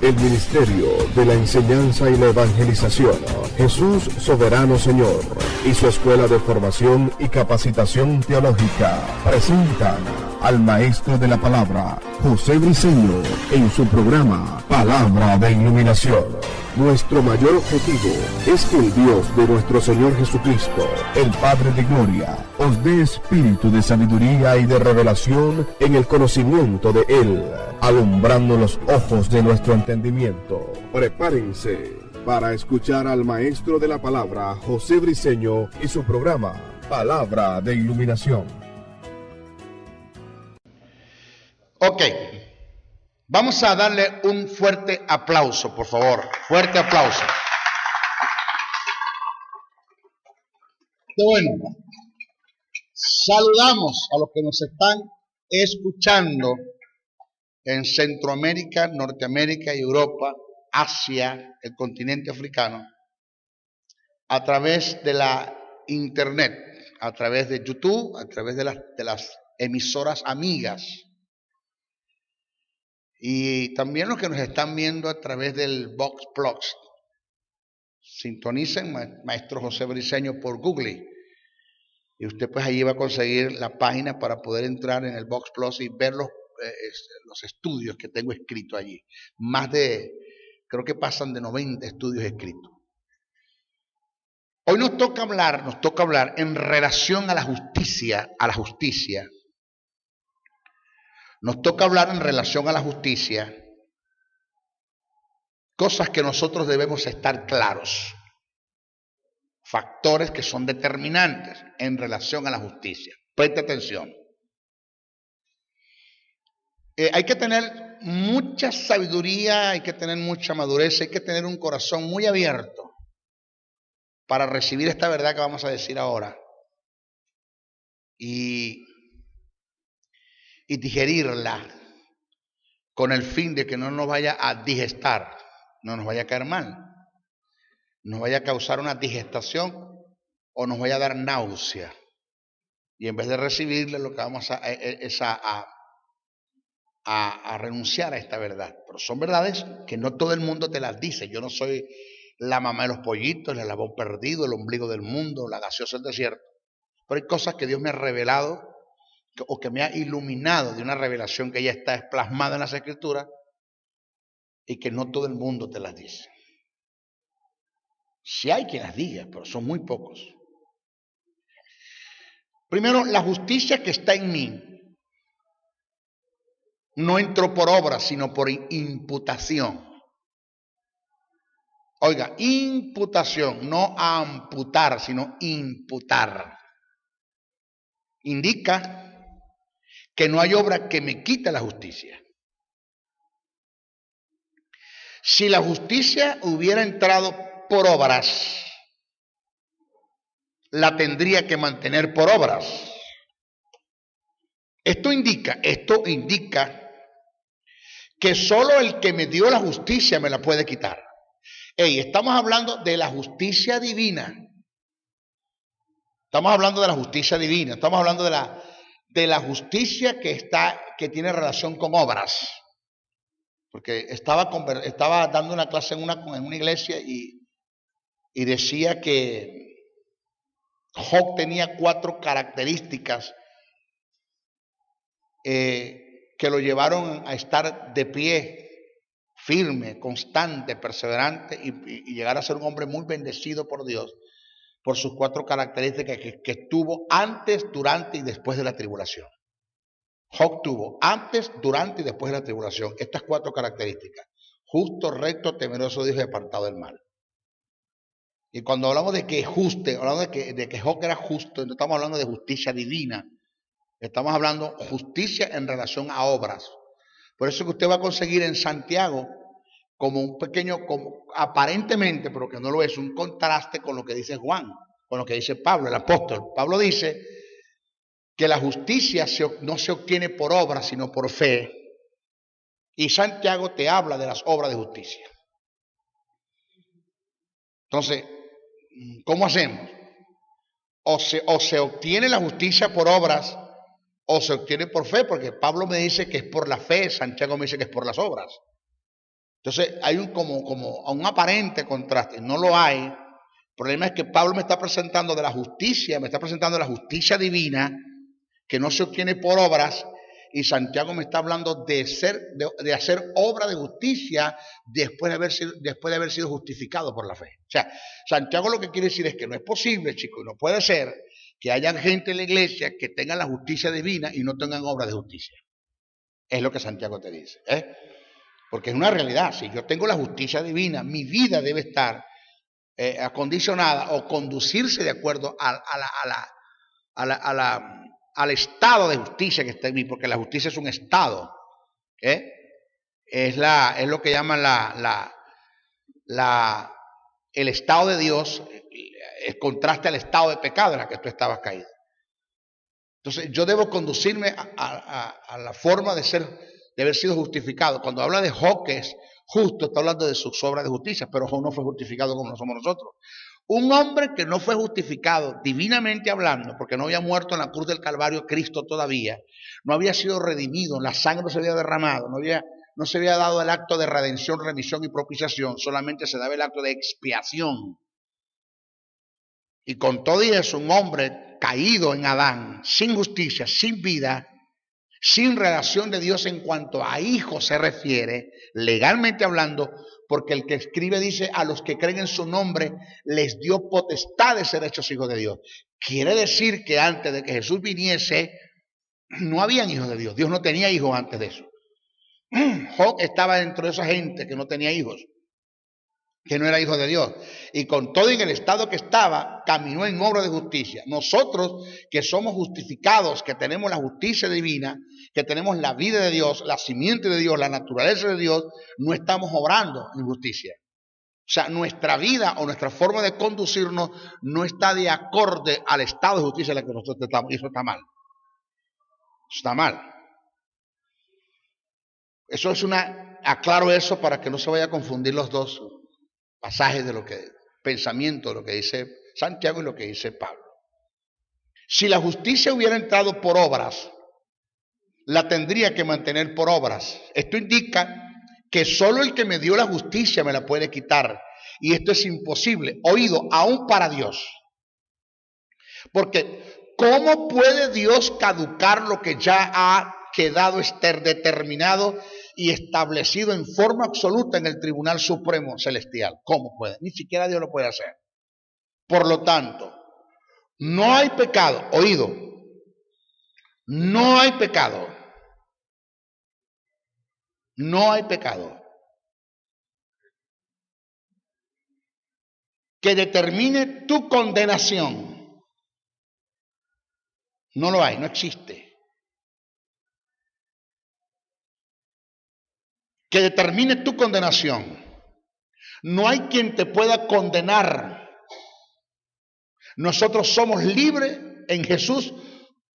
el ministerio de la enseñanza y la evangelización, Jesús Soberano Señor, y su escuela de formación y capacitación teológica presentan al maestro de la palabra, José Briceño, en su programa Palabra de Iluminación. Nuestro mayor objetivo es que el Dios de nuestro Señor Jesucristo, el Padre de Gloria, os dé espíritu de sabiduría y de revelación en el conocimiento de Él, alumbrando los ojos de nuestro entendimiento. Prepárense para escuchar al maestro de la palabra, José Briceño, y su programa Palabra de Iluminación. Ok, vamos a darle un fuerte aplauso, por favor. Fuerte aplauso. Bueno, saludamos a los que nos están escuchando en Centroamérica, Norteamérica y Europa, Asia, el continente africano, a través de la internet, a través de YouTube, a través de las emisoras amigas. Y también los que nos están viendo a través del Vox Plus. Sintonicen Maestro José Briceño por Google. Y usted pues allí va a conseguir la página para poder entrar en el Vox Plus y ver los estudios que tengo escritos allí. Creo que pasan de 90 estudios escritos. Hoy nos toca hablar en relación a la justicia, Nos toca hablar en relación a la justicia, cosas que nosotros debemos estar claros, factores que son determinantes en relación a la justicia. Preste atención. Hay que tener mucha sabiduría, hay que tener mucha madurez, hay que tener un corazón muy abierto para recibir esta verdad que vamos a decir ahora y digerirla con el fin de que no nos vaya a digestar, no nos vaya a caer mal, nos vaya a causar una digestación o nos vaya a dar náusea. Y en vez de recibirle, lo que vamos es a renunciar a esta verdad. Pero son verdades que no todo el mundo te las dice. Yo no soy la mamá de los pollitos, el eslabón perdido, el ombligo del mundo, la gaseosa del desierto. Pero hay cosas que Dios me ha revelado o que me ha iluminado de una revelación que ya está plasmada en las Escrituras y que no todo el mundo te las dice. Sí hay quien las diga, pero son muy pocos. Primero, la justicia que está en mí no entró por obra, sino por imputación. Oiga, imputación, no amputar, sino imputar. Indica que no hay obra que me quite la justicia. Si la justicia hubiera entrado por obras, la tendría que mantener por obras. Esto indica que solo el que me dio la justicia me la puede quitar. Estamos hablando de la justicia divina. Estamos hablando de la justicia divina. Estamos hablando de la justicia que tiene relación con obras. Porque estaba dando una clase en una iglesia y decía que Job tenía 4 características que lo llevaron a estar de pie, firme, constante, perseverante y llegar a ser un hombre muy bendecido por Dios por sus 4 características que tuvo antes, durante y después de la tribulación. Job tuvo antes, durante y después de la tribulación estas 4 características: justo, recto, temeroso de Dios y apartado del mal. Y cuando hablamos de que de que Job era justo, no estamos hablando de justicia divina, estamos hablando justicia en relación a obras. Por eso que usted va a conseguir en Santiago como un pequeño, aparentemente, pero que no lo es, un contraste con lo que dice Juan, con lo que dice Pablo, el apóstol. Pablo dice que la justicia no se obtiene por obras, sino por fe. Y Santiago te habla de las obras de justicia. Entonces, ¿cómo hacemos? O se obtiene la justicia por obras, o se obtiene por fe, porque Pablo me dice que es por la fe, Santiago me dice que es por las obras. Entonces hay como un aparente contraste, no lo hay. El problema es que Pablo me está presentando la justicia divina, que no se obtiene por obras, y Santiago me está hablando de hacer obra de justicia después de haber sido justificado por la fe. O sea, Santiago lo que quiere decir es que no es posible, chicos, y no puede ser que haya gente en la iglesia que tenga la justicia divina y no tengan obra de justicia. Es lo que Santiago te dice, porque es una realidad. Si yo tengo la justicia divina, mi vida debe estar acondicionada o conducirse de acuerdo al estado de justicia que está en mí, porque la justicia es un estado, es lo que llaman el estado de Dios, el contraste al estado de pecado en el que tú estabas caído. Entonces yo debo conducirme a la forma de haber sido justificado. Cuando habla de Job que es justo, está hablando de sus obras de justicia, pero Job no fue justificado como lo somos nosotros. Un hombre que no fue justificado divinamente hablando, porque no había muerto en la cruz del Calvario Cristo todavía, no había sido redimido, la sangre no se había derramado, no se había dado el acto de redención, remisión y propiciación, solamente se daba el acto de expiación. Y con todo eso, un hombre caído en Adán, sin justicia, sin vida, sin relación de Dios en cuanto a hijos se refiere, legalmente hablando, porque el que escribe dice, a los que creen en su nombre, les dio potestad de ser hechos hijos de Dios. Quiere decir que antes de que Jesús viniese, no habían hijos de Dios. Dios no tenía hijos antes de eso. Job estaba dentro de esa gente que no tenía hijos, que no era hijo de Dios, y con todo en el estado que estaba, caminó en obra de justicia. Nosotros que somos justificados, que tenemos la justicia divina, que tenemos la vida de Dios, la simiente de Dios, la naturaleza de Dios, no estamos obrando en justicia. O sea, nuestra vida o nuestra forma de conducirnos no está de acorde al estado de justicia en el que nosotros estamos, y eso está mal. Eso está mal. Eso es aclaro eso para que no se vaya a confundir los dos pasajes pensamiento de lo que dice Santiago y lo que dice Pablo. Si la justicia hubiera entrado por obras, la tendría que mantener por obras. Esto indica que solo el que me dio la justicia me la puede quitar. Y esto es imposible, oído, aún para Dios. Porque, ¿cómo puede Dios caducar lo que ya ha quedado determinado y establecido en forma absoluta en el Tribunal Supremo Celestial? ¿Cómo puede? Ni siquiera Dios lo puede hacer. Por lo tanto, no hay pecado, oído, no hay pecado, no hay pecado que determine tu condenación. No lo hay, no existe. Que determine tu condenación. No hay quien te pueda condenar. Nosotros somos libres en Jesús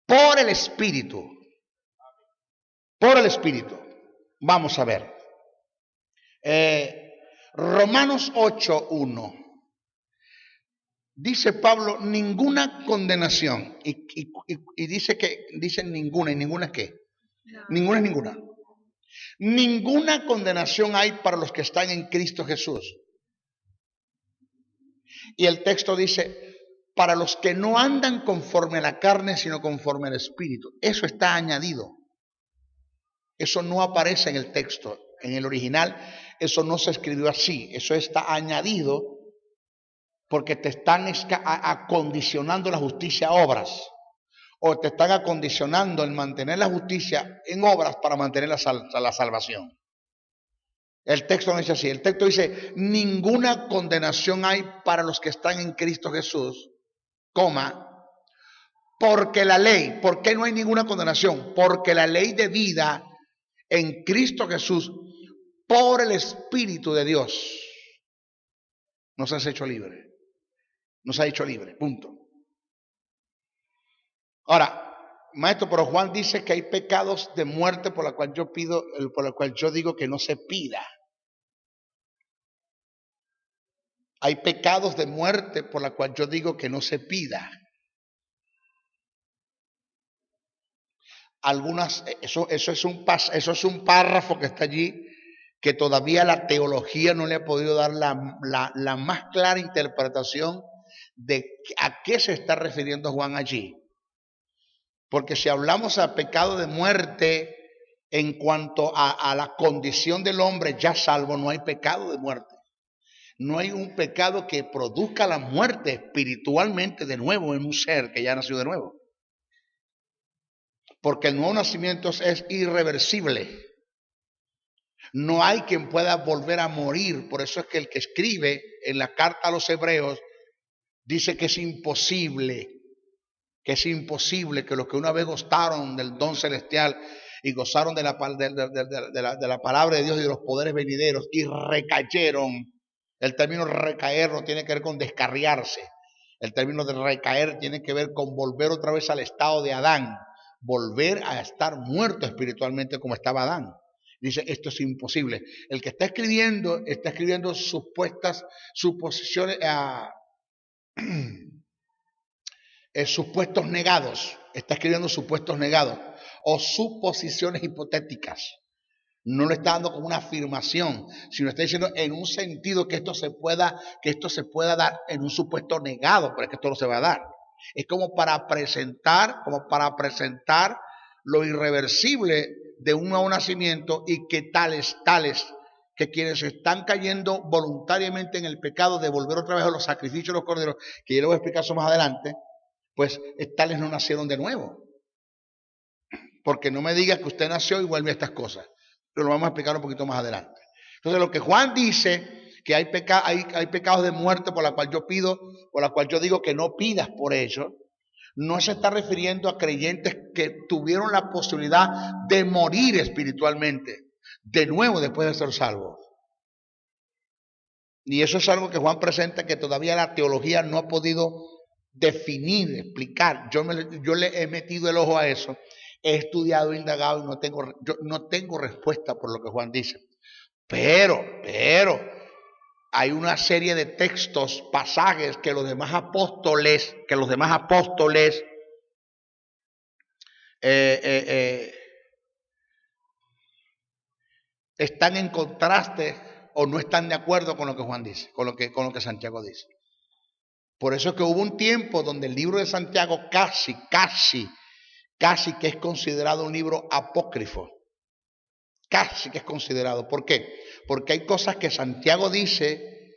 por el Espíritu. Por el Espíritu. Vamos a ver. Romanos 8:1. Dice Pablo, ninguna condenación. Y dice ninguna. ¿Y ninguna qué? No. Ninguna es ninguna. Ninguna condenación hay para los que están en Cristo Jesús. Y el texto dice, para los que no andan conforme a la carne, sino conforme al Espíritu. Eso está añadido. Eso no aparece en el texto. En el original, eso no se escribió así. Eso está añadido porque te están acondicionando la justicia a obras. O te están acondicionando el mantener la justicia en obras para mantener la salvación. El texto no dice así. El texto dice, ninguna condenación hay para los que están en Cristo Jesús, porque la ley, ¿por qué no hay ninguna condenación? Porque la ley de vida en Cristo Jesús, por el Espíritu de Dios, nos ha hecho libre. Nos ha hecho libre, punto. Ahora, maestro, pero Juan dice que hay pecados de muerte por la cual yo digo que no se pida. Hay pecados de muerte por la cual yo digo que no se pida. Eso es un párrafo que está allí que todavía la teología no le ha podido dar la más clara interpretación de a qué se está refiriendo Juan allí. Porque si hablamos a pecado de muerte en cuanto a la condición del hombre ya salvo, no hay pecado de muerte. No hay un pecado que produzca la muerte espiritualmente de nuevo en un ser que ya nació de nuevo. Porque el nuevo nacimiento es irreversible. No hay quien pueda volver a morir. Por eso es que el que escribe en la carta a los hebreos dice que es imposible que los que una vez gozaron del don celestial y gozaron de la palabra de Dios y de los poderes venideros y recayeron. El término recaer no tiene que ver con descarriarse. El término de recaer tiene que ver con volver otra vez al estado de Adán. Volver a estar muerto espiritualmente como estaba Adán. Dice, esto es imposible. El que está escribiendo supuestas suposiciones, supuestos negados. Está escribiendo supuestos negados o suposiciones hipotéticas. No lo está dando como una afirmación, sino está diciendo en un sentido que esto se pueda dar en un supuesto negado, pero es que esto no se va a dar. Es como para presentar lo irreversible de un nuevo nacimiento y que tales, que quienes están cayendo voluntariamente en el pecado de volver otra vez a los sacrificios de los corderos, que yo les voy a explicar eso más adelante, pues tales no nacieron de nuevo. Porque no me diga que usted nació y vuelve a estas cosas. Pero lo vamos a explicar un poquito más adelante. Entonces lo que Juan dice, que hay pecados de muerte por la cual yo digo que no pidas por ellos, no se está refiriendo a creyentes que tuvieron la posibilidad de morir espiritualmente, de nuevo después de ser salvos. Y eso es algo que Juan presenta que todavía la teología no ha podido definir, explicar. Yo le he metido el ojo a eso. He estudiado, indagado y no tengo respuesta por lo que Juan dice. Pero hay una serie de textos, pasajes que los demás apóstoles están en contraste o no están de acuerdo con lo que Juan dice, con lo que Santiago dice. Por eso es que hubo un tiempo donde el libro de Santiago casi que es considerado un libro apócrifo. Casi que es considerado. ¿Por qué? Porque hay cosas que Santiago dice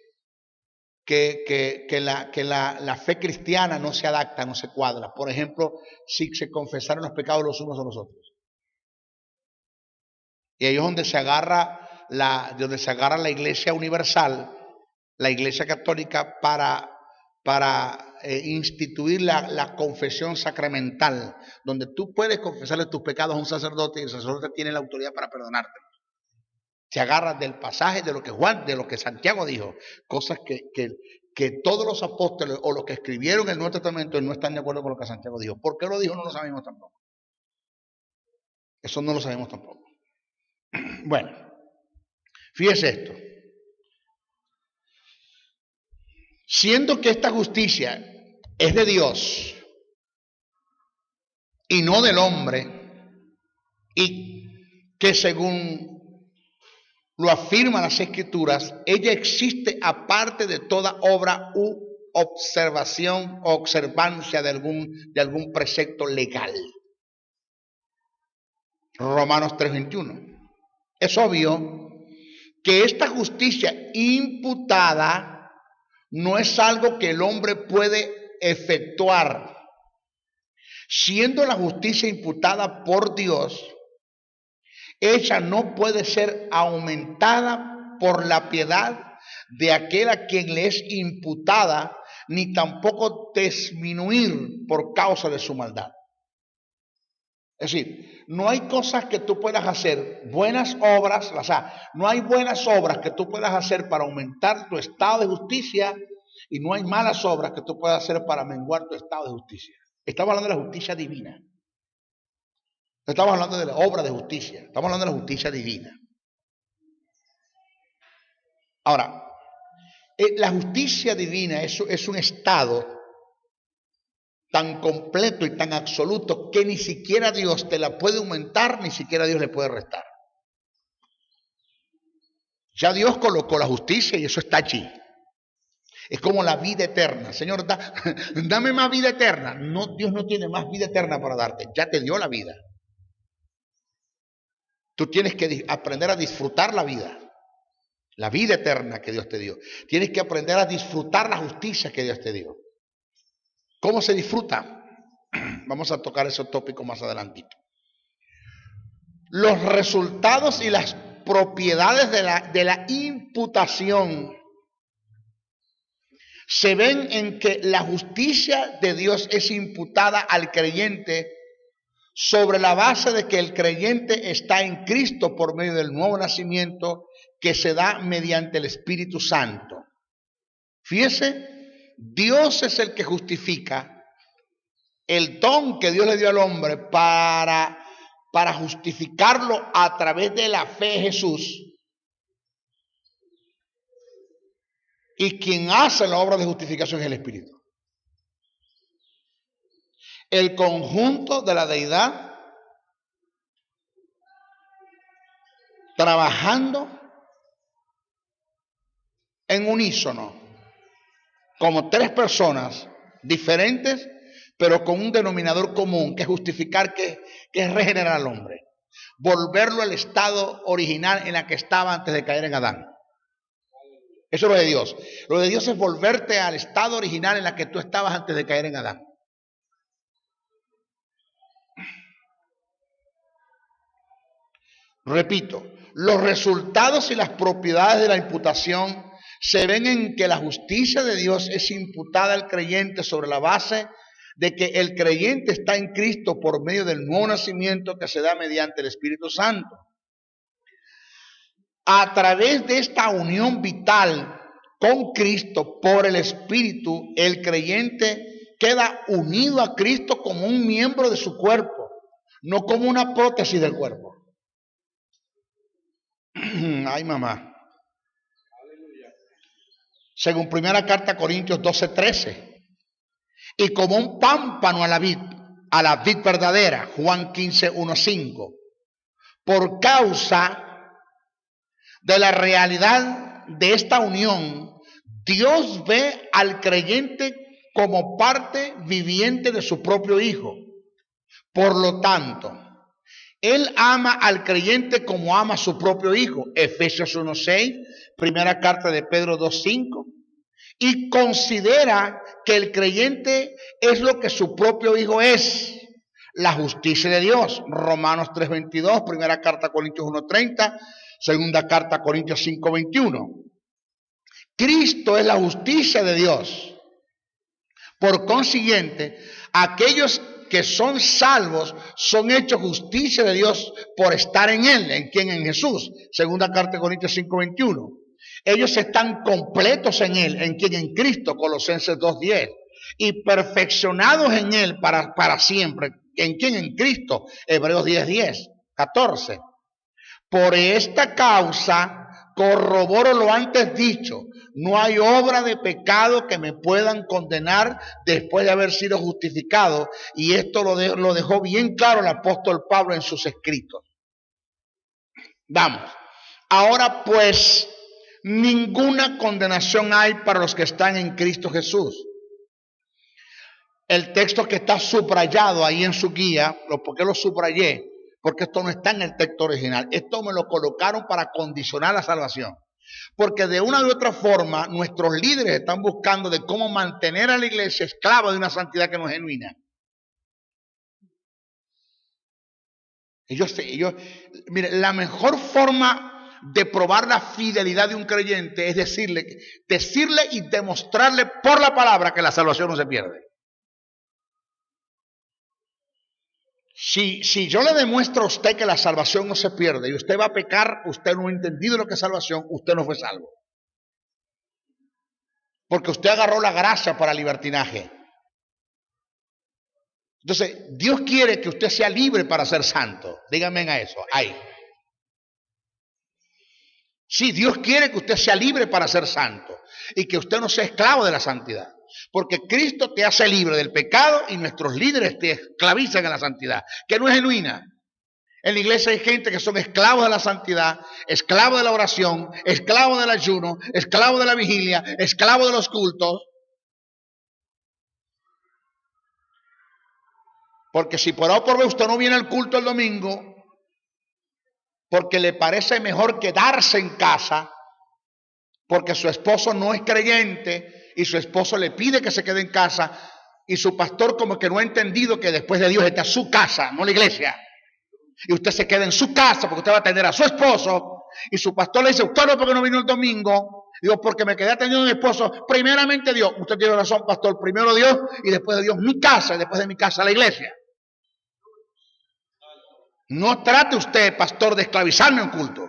que la fe cristiana no se adapta, no se cuadra. Por ejemplo, si se confesaron los pecados los unos a los otros. Y ahí es donde se agarra la Iglesia universal, la Iglesia católica, para instituir la confesión sacramental, donde tú puedes confesarle tus pecados a un sacerdote y el sacerdote tiene la autoridad para perdonarte. Se agarra del pasaje de lo que Santiago dijo, cosas que todos los apóstoles o los que escribieron el Nuevo Testamento no están de acuerdo con lo que Santiago dijo. ¿Por qué lo dijo? No lo sabemos tampoco. Eso no lo sabemos tampoco. Bueno, fíjese esto. Siendo que esta justicia es de Dios y no del hombre, y que según lo afirman las Escrituras, ella existe aparte de toda obra u observación o observancia de algún precepto legal. Romanos 3:21. Es obvio que esta justicia imputada no es algo que el hombre puede efectuar. Siendo la justicia imputada por Dios, ella no puede ser aumentada por la piedad de aquel a quien le es imputada, ni tampoco disminuir por causa de su maldad. Es decir, no hay cosas que tú puedas hacer, buenas obras, o sea, no hay buenas obras que tú puedas hacer para aumentar tu estado de justicia y no hay malas obras que tú puedas hacer para menguar tu estado de justicia. Estamos hablando de la justicia divina. No estamos hablando de la obra de justicia, estamos hablando de la justicia divina. Ahora, la justicia divina es un estado tan completo y tan absoluto que ni siquiera Dios te la puede aumentar, ni siquiera Dios le puede restar. Ya Dios colocó la justicia y eso está allí. Es como la vida eterna. Señor, dame más vida eterna. No, Dios no tiene más vida eterna para darte. Ya te dio la vida. Tú tienes que aprender a disfrutar la vida eterna que Dios te dio. Tienes que aprender a disfrutar la justicia que Dios te dio. ¿Cómo se disfruta? Vamos a tocar esos tópicos más adelantito. Los resultados y las propiedades de la imputación se ven en que la justicia de Dios es imputada al creyente sobre la base de que el creyente está en Cristo por medio del nuevo nacimiento que se da mediante el Espíritu Santo. Fíjese, Dios es el que justifica el don que Dios le dio al hombre para justificarlo a través de la fe en Jesús. Y quien hace la obra de justificación es el Espíritu. El conjunto de la deidad trabajando en unísono, como tres personas diferentes, pero con un denominador común, que es justificar, que es regenerar al hombre. Volverlo al estado original en la que estaba antes de caer en Adán. Eso es lo de Dios. Lo de Dios es volverte al estado original en la que tú estabas antes de caer en Adán. Repito, los resultados y las propiedades de la imputación se ven en que la justicia de Dios es imputada al creyente sobre la base de que el creyente está en Cristo por medio del nuevo nacimiento que se da mediante el Espíritu Santo. A través de esta unión vital con Cristo por el Espíritu, el creyente queda unido a Cristo como un miembro de su cuerpo, no como una prótesis del cuerpo. Ay, mamá. Según primera carta a Corintios 12:13. Y como un pámpano a la vid verdadera, Juan 15:1-5. Por causa de la realidad de esta unión, Dios ve al creyente como parte viviente de su propio Hijo. Por lo tanto, Él ama al creyente como ama a su propio Hijo. Efesios 1:6, primera carta de Pedro 2:5. Y considera que el creyente es lo que su propio Hijo es, la justicia de Dios. Romanos 3:22, primera carta a Corintios 1:30, segunda carta a Corintios 5:21. Cristo es la justicia de Dios. Por consiguiente, aquellos que son salvos son hechos justicia de Dios por estar en Él. ¿En quién? En Jesús. Segunda carta de Corintios 5:21. Ellos están completos en Él. ¿En quién? En Cristo. Colosenses 2:10. Y perfeccionados en Él para siempre. ¿En quién? En Cristo. Hebreos 10:14. Por esta causa corroboro lo antes dicho. No hay obra de pecado que me puedan condenar después de haber sido justificado. Y esto lo dejó bien claro el apóstol Pablo en sus escritos. Vamos. Ahora pues, ninguna condenación hay para los que están en Cristo Jesús. El texto que está subrayado ahí en su guía, ¿por qué lo subrayé? Porque esto no está en el texto original. Esto me lo colocaron para condicionar la salvación. Porque de una u otra forma, nuestros líderes están buscando de cómo mantener a la iglesia esclava de una santidad que no es genuina. Mire, la mejor forma de probar la fidelidad de un creyente es decirle y demostrarle por la palabra que la salvación no se pierde. Si yo le demuestro a usted que la salvación no se pierde y usted va a pecar, usted no ha entendido lo que es salvación, usted no fue salvo. Porque usted agarró la gracia para libertinaje. Entonces, Dios quiere que usted sea libre para ser santo. Díganme a eso. Ahí. Sí, Dios quiere que usted sea libre para ser santo y que usted no sea esclavo de la santidad. Porque Cristo te hace libre del pecado y nuestros líderes te esclavizan en la santidad, que no es genuina. En la iglesia hay gente que son esclavos de la santidad, esclavos de la oración, esclavos del ayuno, esclavos de la vigilia, esclavos de los cultos. Porque si por A o por B usted no viene al culto el domingo, porque le parece mejor quedarse en casa, porque su esposo no es creyente y su esposo le pide que se quede en casa, y su pastor como que no ha entendido que después de Dios está su casa, no la iglesia. Y usted se queda en su casa porque usted va a atender a su esposo, y su pastor le dice: ¿usted no, porque no vino el domingo? Digo: porque me quedé atendiendo a mi esposo. Primeramente Dios. Usted tiene razón, pastor. Primero Dios, y después de Dios mi casa, y después de mi casa la iglesia. No trate usted, pastor, de esclavizarme en culto.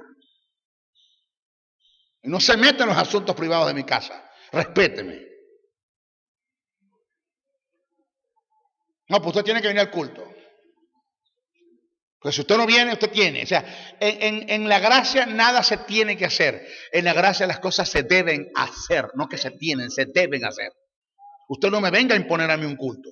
Y no se meta en los asuntos privados de mi casa. Respéteme. No, pues usted tiene que venir al culto. Porque si usted no viene, usted tiene. O sea, en la gracia nada se tiene que hacer. En la gracia las cosas se deben hacer. No que se tienen, se deben hacer. Usted no me venga a imponer a mí un culto.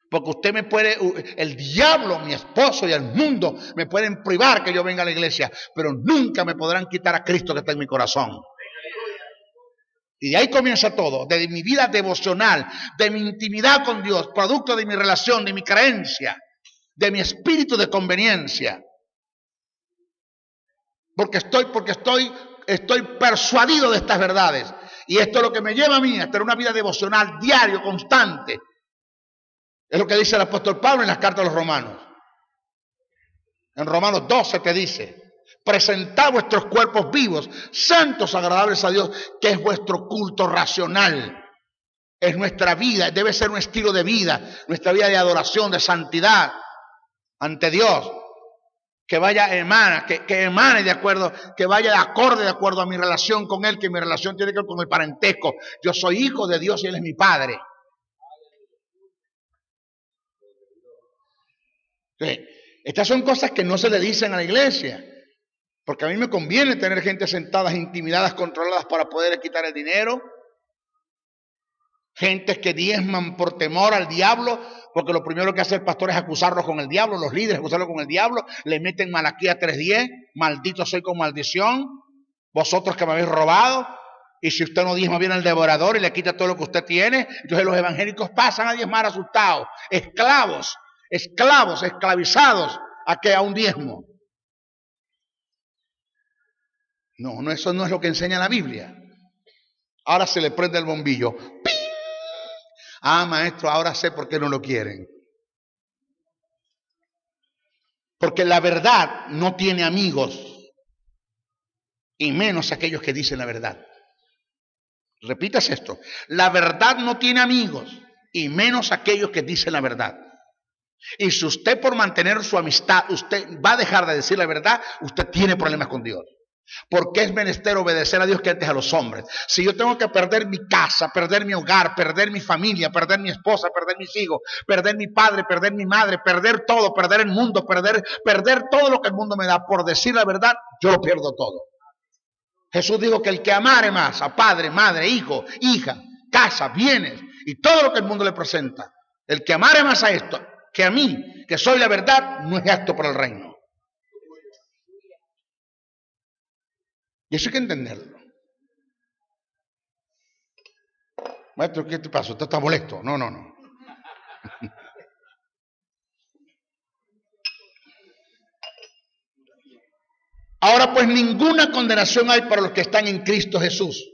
Porque usted me puede, el diablo, mi esposo y el mundo me pueden privar que yo venga a la iglesia, pero nunca me podrán quitar a Cristo que está en mi corazón. Y de ahí comienza todo, de mi vida devocional, de mi intimidad con Dios, producto de mi relación, de mi creencia, de mi espíritu de conveniencia. Porque estoy persuadido de estas verdades. Y esto es lo que me lleva a mí a tener una vida devocional diario, constante. Es lo que dice el apóstol Pablo en las cartas a los romanos. En Romanos 12 te dice: presentad vuestros cuerpos vivos, santos, agradables a Dios, que es vuestro culto racional. Es nuestra vida, debe ser un estilo de vida, nuestra vida de adoración, de santidad ante Dios. Que vaya, que emane de acuerdo, que vaya de acorde de acuerdo a mi relación con Él, que mi relación tiene que ver con el parentesco. Yo soy hijo de Dios y Él es mi Padre. Sí. Estas son cosas que no se le dicen a la iglesia, porque a mí me conviene tener gente sentada, intimidadas, controladas para poder quitar el dinero, gentes que diezman por temor al diablo, porque lo primero que hace el pastor es acusarlos con el diablo, los líderes acusarlos con el diablo, le meten Malaquías 3:10, maldito soy con maldición, vosotros que me habéis robado. Y si usted no diezma, viene el devorador y le quita todo lo que usted tiene. Entonces los evangélicos pasan a diezmar asustados, esclavizados a un diezmo. No, eso no es lo que enseña la Biblia. Ahora se le prende el bombillo. ¡Ping! Ah, maestro, ahora sé por qué no lo quieren. Porque la verdad no tiene amigos, y menos aquellos que dicen la verdad. Repitas esto: la verdad no tiene amigos, y menos aquellos que dicen la verdad. Y si usted, por mantener su amistad, usted va a dejar de decir la verdad, usted tiene problemas con Dios. Porque es menester obedecer a Dios que antes a los hombres. Si yo tengo que perder mi casa, perder mi hogar, perder mi familia, perder mi esposa, perder mis hijos, perder mi padre, perder mi madre, perder todo, perder el mundo, perder todo lo que el mundo me da por decir la verdad, yo lo pierdo todo. Jesús dijo que el que amare más a padre, madre, hijo, hija, casa, bienes y todo lo que el mundo le presenta, el que amare más a esto que a mí, que soy la verdad, no es apto para el reino. Y eso hay que entenderlo. Maestro, ¿qué te pasa? ¿Usted está molesto? No. Ahora pues ninguna condenación hay para los que están en Cristo Jesús.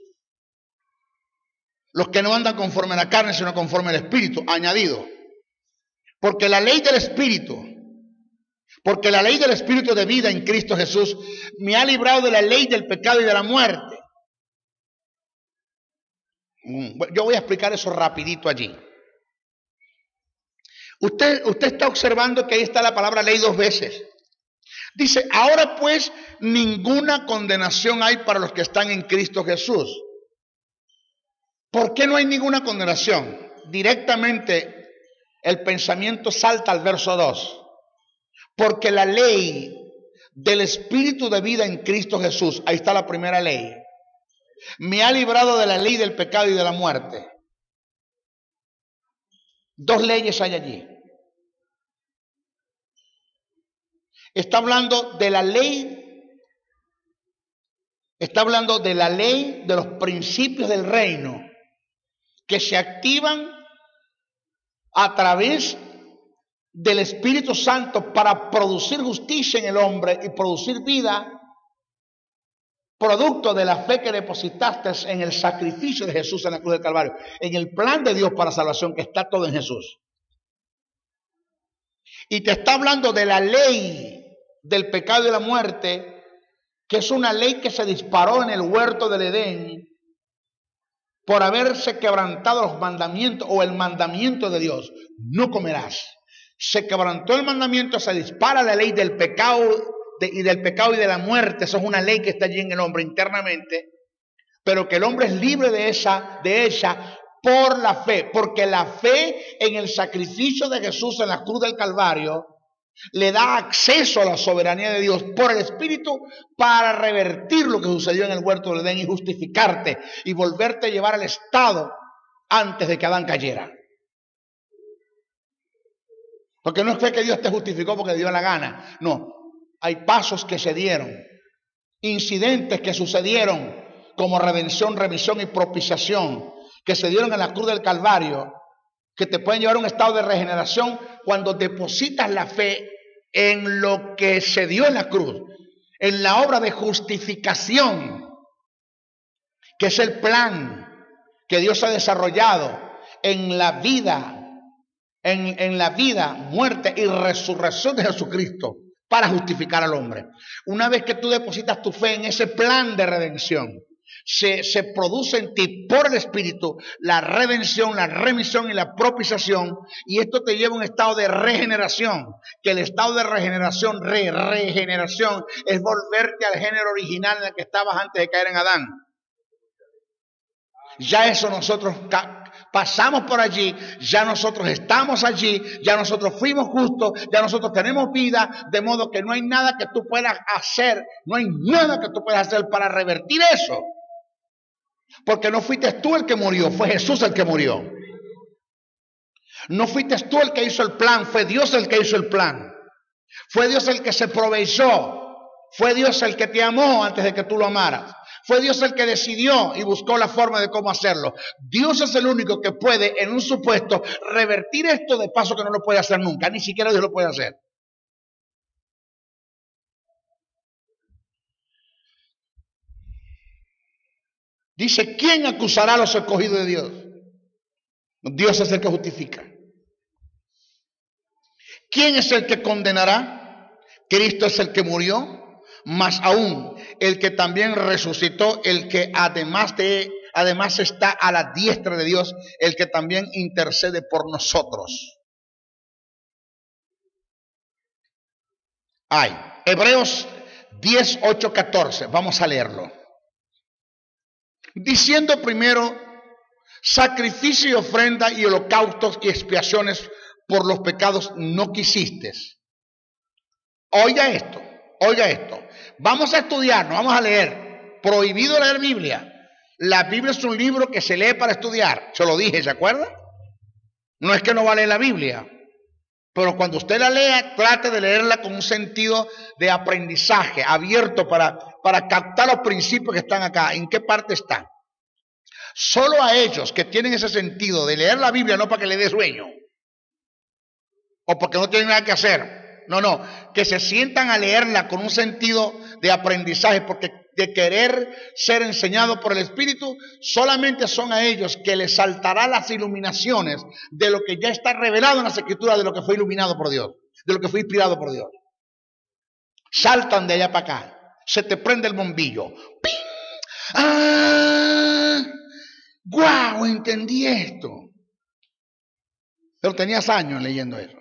Los que no andan conforme a la carne, sino conforme al Espíritu, añadido. Porque la ley del Espíritu de vida en Cristo Jesús me ha librado de la ley del pecado y de la muerte. Yo voy a explicar eso rapidito allí. Usted está observando que ahí está la palabra ley 2 veces. Dice: ahora pues ninguna condenación hay para los que están en Cristo Jesús. ¿Por qué no hay ninguna condenación? Directamente el pensamiento salta al verso 2. Porque la ley del Espíritu de vida en Cristo Jesús, ahí está la primera ley, me ha librado de la ley del pecado y de la muerte. 2 leyes hay allí. Está hablando de la ley. Está hablando de la ley, de los principios del reino que se activan a través del Espíritu Santo para producir justicia en el hombre y producir vida, producto de la fe que depositaste en el sacrificio de Jesús en la cruz del Calvario, en el plan de Dios para salvación, que está todo en Jesús. Y te está hablando de la ley del pecado y la muerte, que es una ley que se disparó en el huerto del Edén por haberse quebrantado los mandamientos o el mandamiento de Dios: no comerás. Se quebrantó el mandamiento, se dispara la ley del pecado y de la muerte. Eso es una ley que está allí en el hombre internamente, pero que el hombre es libre de ella por la fe, porque la fe en el sacrificio de Jesús en la cruz del Calvario le da acceso a la soberanía de Dios por el Espíritu para revertir lo que sucedió en el huerto del Edén y justificarte y volverte a llevar al estado antes de que Adán cayera. Porque no es que Dios te justificó porque dio la gana. No, hay pasos que se dieron, incidentes que sucedieron como redención, remisión y propiciación que se dieron en la cruz del Calvario, que te pueden llevar a un estado de regeneración cuando depositas la fe en lo que se dio en la cruz, en la obra de justificación, que es el plan que Dios ha desarrollado en la vida, en la vida, muerte y resurrección de Jesucristo para justificar al hombre. Una vez que tú depositas tu fe en ese plan de redención, se produce en ti por el Espíritu la redención, la remisión y la propiciación, y esto te lleva a un estado de regeneración, que el estado de regeneración, regeneración, es volverte al género original en el que estabas antes de caer en Adán. Ya eso nosotros pasamos por allí, ya nosotros estamos allí, ya nosotros fuimos justos, ya nosotros tenemos vida, de modo que no hay nada que tú puedas hacer, no hay nada que tú puedas hacer para revertir eso. Porque no fuiste tú el que murió, fue Jesús el que murió. No fuiste tú el que hizo el plan, fue Dios el que hizo el plan. Fue Dios el que se proveyó, fue Dios el que te amó antes de que tú lo amaras. Fue Dios el que decidió y buscó la forma de cómo hacerlo. Dios es el único que puede, en un supuesto, revertir esto, de paso que no lo puede hacer nunca, ni siquiera Dios lo puede hacer. Dice, ¿quién acusará a los escogidos de Dios? Dios es el que justifica. ¿Quién es el que condenará? Cristo es el que murió, más aún el que también resucitó, el que además está a la diestra de Dios, el que también intercede por nosotros. Hebreos 10, 8, 14. Vamos a leerlo. Diciendo primero, sacrificio y ofrenda y holocaustos y expiaciones por los pecados no quisiste. Oiga esto. Vamos a estudiar, no vamos a leer. Prohibido leer Biblia. La Biblia es un libro que se lee para estudiar. Se lo dije, ¿se acuerda? No es que no va a leer la Biblia. Pero cuando usted la lea, trate de leerla con un sentido de aprendizaje, abierto para captar los principios que están acá. ¿En qué parte están? Solo a ellos que tienen ese sentido de leer la Biblia, no para que le dé sueño, o porque no tienen nada que hacer. No, que se sientan a leerla con un sentido de aprendizaje, porque de querer ser enseñado por el Espíritu, solamente son a ellos que les saltará las iluminaciones de lo que ya está revelado en las Escrituras, de lo que fue iluminado por Dios, de lo que fue inspirado por Dios. Saltan de allá para acá, se te prende el bombillo. ¡Ping! ¡Ah! ¡Guau! Entendí esto. Pero tenías años leyendo eso,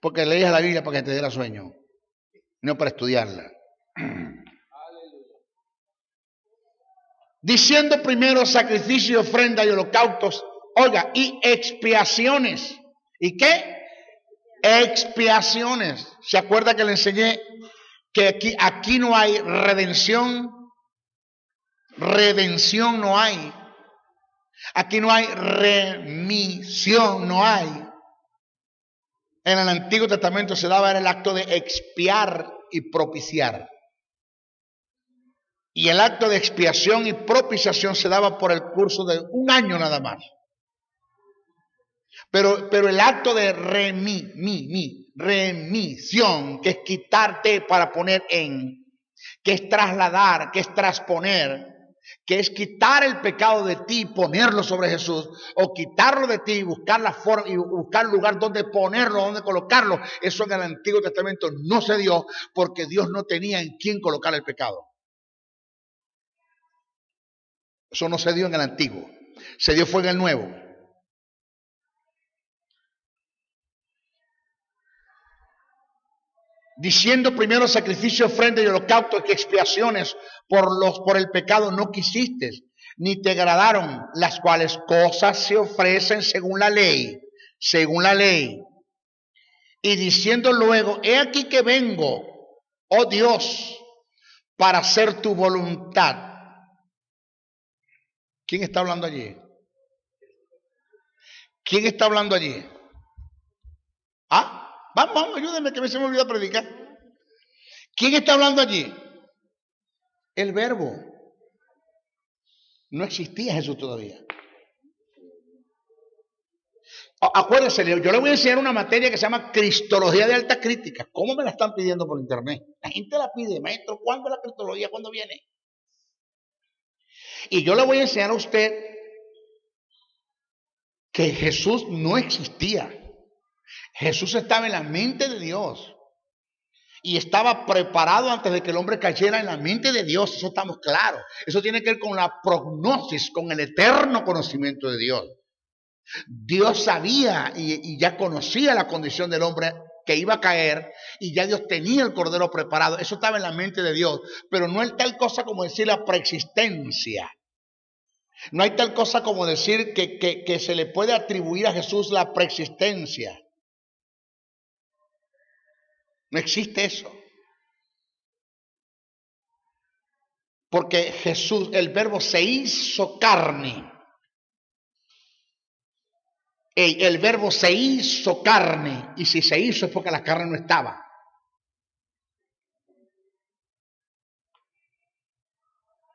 porque leías la Biblia para que te diera sueño, no para estudiarla. Diciendo primero sacrificio, ofrenda y holocaustos, oiga, y expiaciones. ¿Y qué? Expiaciones. ¿Se acuerda que le enseñé que aquí no hay redención? Redención no hay. Aquí no hay remisión, no hay. en el Antiguo Testamento se daba era el acto de expiar y propiciar. Y el acto de expiación y propiciación se daba por el curso de un año nada más. Pero el acto de remisión, que es quitarte para poner en, que es trasladar, que es transponer, que es quitar el pecado de ti y ponerlo sobre Jesús, o quitarlo de ti y buscar la forma y buscar el lugar donde ponerlo, donde colocarlo. Eso en el Antiguo Testamento no se dio porque Dios no tenía en quién colocar el pecado. Eso no se dio en el Antiguo, se dio fue en el Nuevo. Diciendo primero sacrificio, ofrenda y holocausto, que expiaciones por el pecado no quisiste, ni te agradaron, las cuales cosas se ofrecen según la ley. Y diciendo luego, he aquí que vengo, oh Dios, para hacer tu voluntad. ¿Quién está hablando allí? ¿Quién está hablando allí? ¿Ah? Vamos, ayúdenme que me se me olvidó predicar. ¿Quién está hablando allí? El verbo. No existía Jesús todavía. Acuérdense, yo le voy a enseñar una materia que se llama Cristología de alta crítica. ¿Cómo me la están pidiendo por internet? La gente la pide, maestro, ¿cuándo es la cristología? ¿Cuándo viene? Y yo le voy a enseñar a usted que Jesús no existía. Jesús estaba en la mente de Dios y estaba preparado antes de que el hombre cayera en la mente de Dios. Eso estamos claros. Eso tiene que ver con la prognosis, con el eterno conocimiento de Dios. Dios sabía y ya conocía la condición del hombre que iba a caer, y ya Dios tenía el cordero preparado. Eso estaba en la mente de Dios, pero no hay tal cosa como decir la preexistencia. No hay tal cosa como decir que se le puede atribuir a Jesús la preexistencia. No existe eso. Porque Jesús, el verbo se hizo carne. El verbo se hizo carne. Y si se hizo es porque la carne no estaba.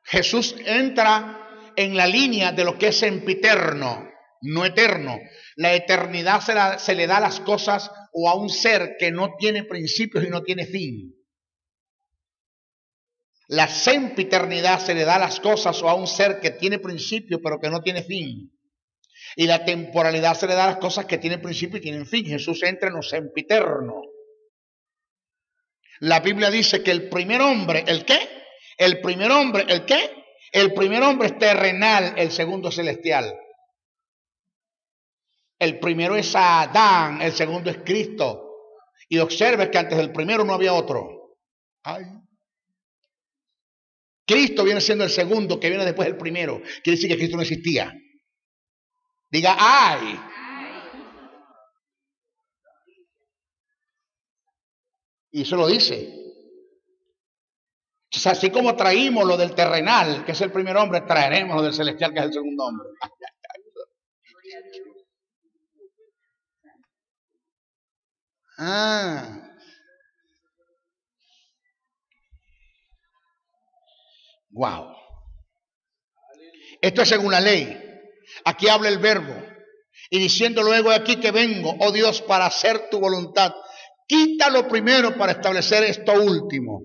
Jesús entra en la línea de lo que es sempiterno, no eterno. La eternidad se le da a las cosas o a un ser que no tiene principios y no tiene fin. La sempiternidad se le da a las cosas o a un ser que tiene principio pero que no tiene fin. Y la temporalidad se le da a las cosas que tienen principio y tienen fin. Jesús entra en lo sempiterno. La Biblia dice que el primer hombre, ¿el qué? El primer hombre, ¿el qué? El primer hombre es terrenal, el segundo es celestial. El primero es Adán, el segundo es Cristo. Y observe que antes del primero no había otro. Ay. Cristo viene siendo el segundo, que viene después del primero. Quiere decir que Cristo no existía. Diga, ay. Y eso lo dice. O sea, así como traímos lo del terrenal, que es el primer hombre, traeremos lo del celestial, que es el segundo hombre. Wow. Esto es según la ley. Aquí habla el verbo. Y diciendo luego aquí que vengo, oh Dios, para hacer tu voluntad. Quítalo primero para establecer esto último.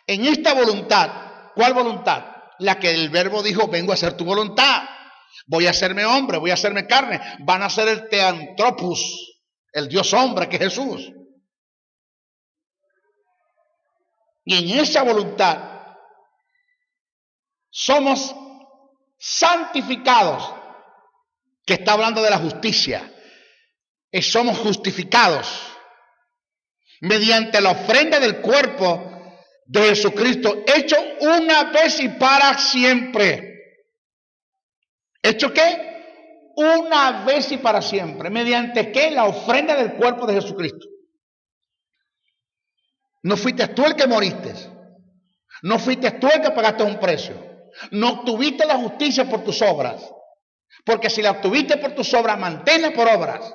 En esta voluntad, ¿cuál voluntad? La que el verbo dijo, vengo a hacer tu voluntad. Voy a hacerme hombre, voy a hacerme carne. Van a ser el Theanthropos, el Dios hombre que es Jesús. Y en esa voluntad somos santificados, que está hablando de la justicia. Somos justificados mediante la ofrenda del cuerpo de Jesucristo, hecho una vez y para siempre. ¿Hecho qué? Una vez y para siempre. ¿Mediante qué? La ofrenda del cuerpo de Jesucristo. No fuiste tú el que moriste. No fuiste tú el que pagaste un precio. No obtuviste la justicia por tus obras. Porque si la obtuviste por tus obras, manténla por obras.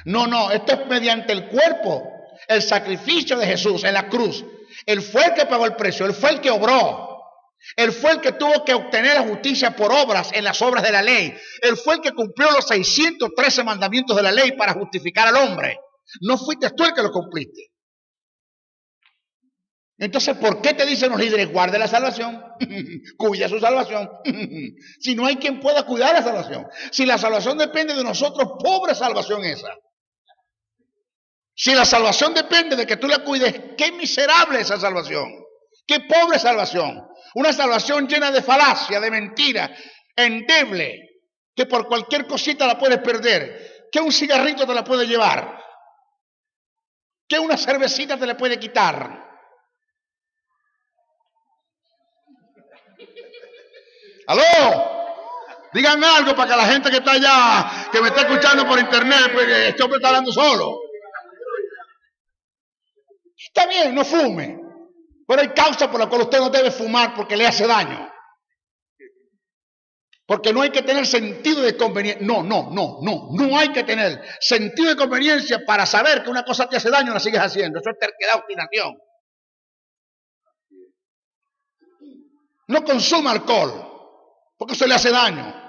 No, esto es mediante el cuerpo, el sacrificio de Jesús en la cruz. Él fue el que pagó el precio, Él fue el que obró. Él fue el que tuvo que obtener la justicia por obras en las obras de la ley. Él fue el que cumplió los 613 mandamientos de la ley para justificar al hombre. No fuiste tú el que lo cumpliste. Entonces, ¿por qué te dicen los líderes, guarde la salvación? Cuida su salvación. Si no hay quien pueda cuidar la salvación. Si la salvación depende de nosotros, pobre salvación esa. Si la salvación depende de que tú la cuides, qué miserable esa salvación. Qué pobre salvación. Una salvación llena de falacia, de mentira, endeble, que por cualquier cosita la puedes perder, que un cigarrito te la puede llevar, que una cervecita te la puede quitar. ¡Aló! Digan algo para que la gente que está allá, que me está escuchando por internet, pues este hombre está hablando solo. Está bien, no fume. Pero hay causa por la cual usted no debe fumar porque le hace daño. Porque no hay que tener sentido de conveniencia. No hay que tener sentido de conveniencia para saber que una cosa te hace daño y la sigues haciendo. Eso es terquedad, obstinación. No consuma alcohol porque eso le hace daño.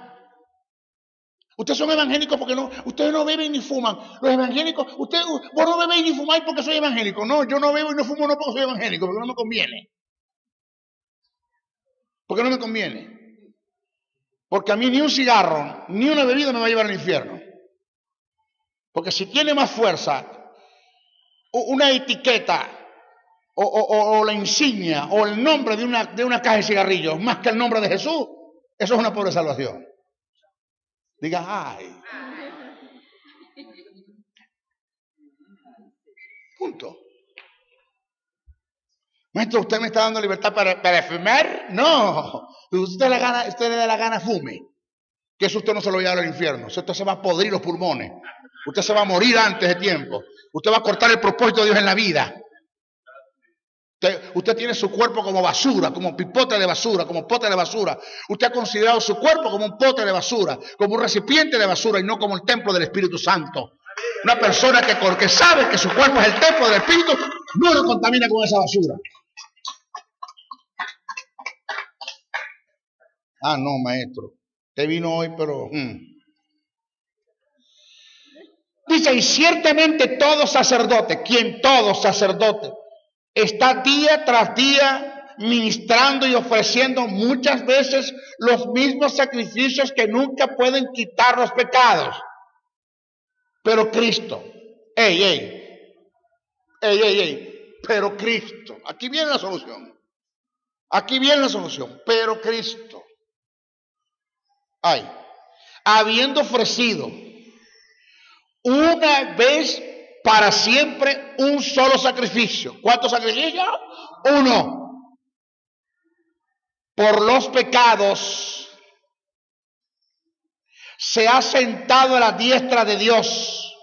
Ustedes son evangélicos porque no, ustedes no beben ni fuman. Los evangélicos, vos no bebéis ni fumáis porque soy evangélico. No, yo no bebo y no fumo no porque soy evangélico, porque no me conviene. Porque no me conviene. Porque a mí ni un cigarro, ni una bebida me va a llevar al infierno. Porque si tiene más fuerza una etiqueta o la insignia o el nombre de una caja de cigarrillos más que el nombre de Jesús, eso es una pobre salvación. Diga, ay. Punto. Maestro, ¿usted me está dando libertad para fumar? No. Usted le da la gana, fume. Que eso usted no se lo lleva al infierno. Usted se va a podrir los pulmones. Usted se va a morir antes de tiempo. Usted va a cortar el propósito de Dios en la vida. Usted tiene su cuerpo como basura, como pipote de basura, como pote de basura. Usted ha considerado su cuerpo como un pote de basura, como un recipiente de basura y no como el templo del Espíritu Santo. Una persona que sabe que su cuerpo es el templo del Espíritu, no lo contamina con esa basura. Ah, no, maestro. Usted vino hoy, pero... Dice, y ciertamente todo sacerdote, ¿quién? Todo sacerdote, está día tras día ministrando y ofreciendo muchas veces los mismos sacrificios que nunca pueden quitar los pecados. Pero Cristo, pero Cristo, aquí viene la solución. Aquí viene la solución, pero Cristo, habiendo ofrecido una vez para siempre un solo sacrificio. ¿Cuántos sacrificios? Uno. Por los pecados se ha sentado a la diestra de Dios.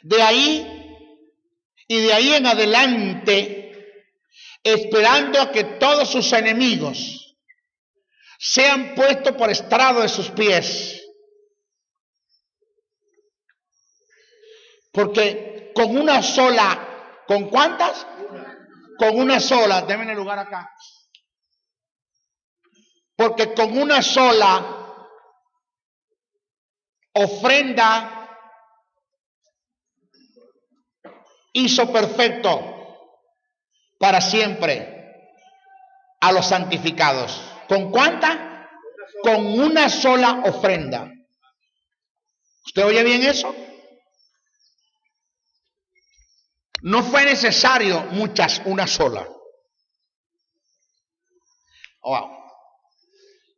De ahí en adelante, esperando a que todos sus enemigos sean puestos por estrado de sus pies. Porque con una sola, ¿con cuántas? Con una sola, denme el lugar acá. Porque con una sola ofrenda hizo perfecto para siempre a los santificados. ¿Con cuánta? Con una sola ofrenda. ¿Usted oye bien eso? No fue necesario muchas, una sola. Wow.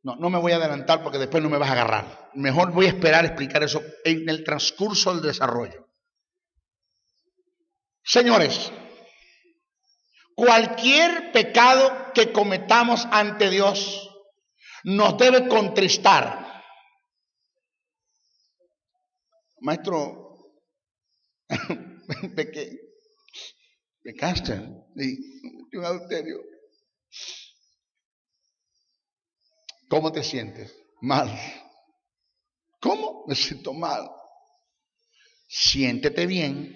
No me voy a adelantar porque después no me vas a agarrar. Mejor voy a esperar a explicar eso en el transcurso del desarrollo. Señores, cualquier pecado que cometamos ante Dios nos debe contristar. Maestro, pecaste de un adulterio. ¿Cómo te sientes? Mal. ¿Cómo? Me siento mal. siéntete bien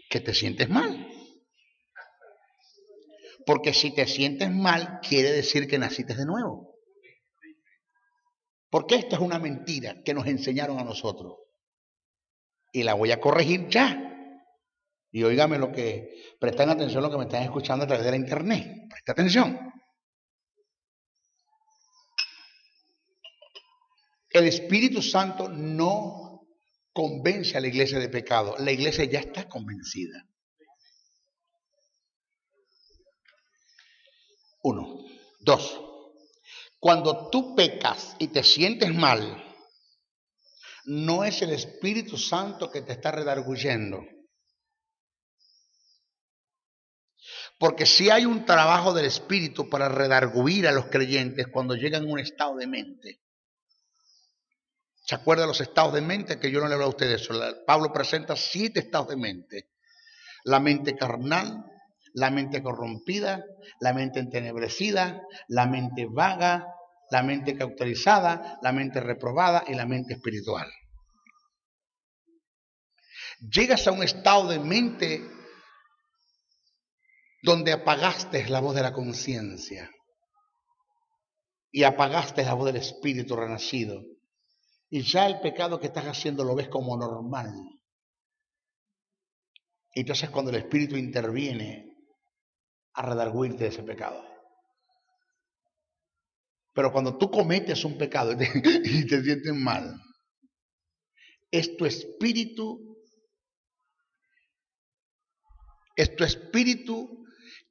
que te sientes mal. Porque si te sientes mal, quiere decir que naciste de nuevo. Porque esta es una mentira que nos enseñaron a nosotros. Y la voy a corregir ya. Y óigame presten atención a lo que me están escuchando a través de la internet. Presta atención. El Espíritu Santo no convence a la iglesia de pecado. La iglesia ya está convencida. 1. 2. Cuando tú pecas y te sientes mal, no es el Espíritu Santo que te está redarguyendo. Porque si hay un trabajo del Espíritu para redarguir a los creyentes cuando llegan a un estado de mente. ¿Se acuerdan de los estados de mente? Que yo no le hablo a ustedes. Pablo presenta 7 estados de mente. La mente carnal, la mente corrompida, la mente entenebrecida, la mente vaga, la mente cauterizada, la mente reprobada y la mente espiritual. Llegas a un estado de mente donde apagaste la voz de la conciencia y apagaste la voz del espíritu renacido. Y ya el pecado que estás haciendo lo ves como normal. Entonces cuando el Espíritu interviene a redarguirte de ese pecado. Pero cuando tú cometes un pecado y te sientes mal, es tu espíritu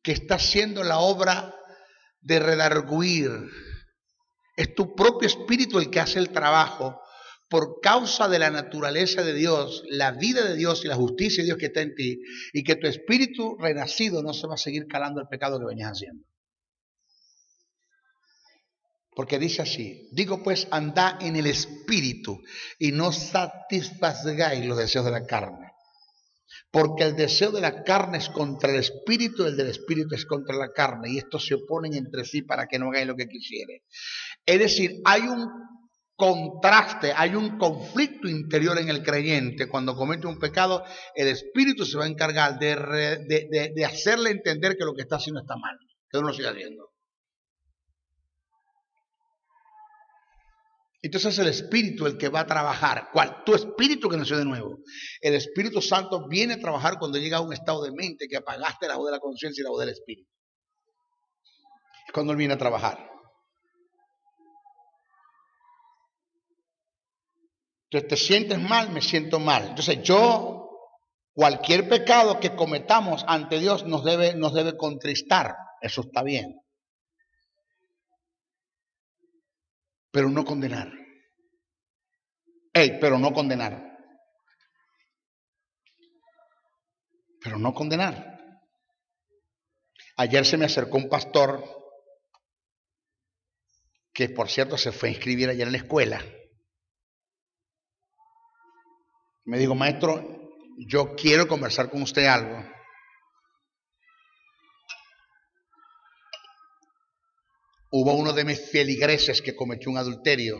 que está haciendo la obra de redarguir. Es tu propio espíritu el que hace el trabajo por causa de la naturaleza de Dios, la vida de Dios y la justicia de Dios que está en ti, y que tu espíritu renacido no se va a seguir calando el pecado que venías haciendo. Porque dice así, digo pues, andad en el espíritu y no satisfagáis los deseos de la carne. Porque el deseo de la carne es contra el espíritu, el del espíritu es contra la carne, y estos se oponen entre sí para que no hagáis lo que quisiere. Es decir, hay un contraste, hay un conflicto interior en el creyente. Cuando comete un pecado, el espíritu se va a encargar de hacerle entender que lo que está haciendo está mal, que no lo siga haciendo. Entonces es el Espíritu el que va a trabajar. ¿Cuál? Tu espíritu que nació de nuevo. El Espíritu Santo viene a trabajar cuando llega a un estado de mente que apagaste la voz de la conciencia y la voz del Espíritu. Es cuando Él viene a trabajar. Entonces te sientes mal, me siento mal. Entonces cualquier pecado que cometamos ante Dios nos debe contristar. Eso está bien. Pero no condenar. Pero no condenar. Pero no condenar. Ayer se me acercó un pastor que, por cierto, se fue a inscribir ayer en la escuela. Me dijo, maestro, yo quiero conversar con usted algo. Hubo uno de mis feligreses que cometió un adulterio.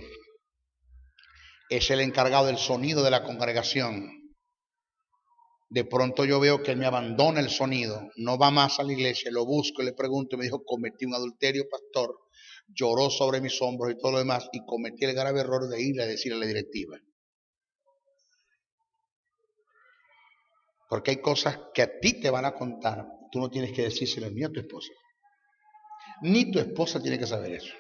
Es el encargado del sonido de la congregación. De pronto yo veo que él me abandona el sonido, no va más a la iglesia, lo busco y le pregunto y me dijo, cometí un adulterio, pastor. Lloró sobre mis hombros y todo lo demás y cometí el grave error de ir a decirle a la directiva. Porque hay cosas que a ti te van a contar, tú no tienes que decírselo ni a tu esposa. Ni tu esposa tiene que saber eso.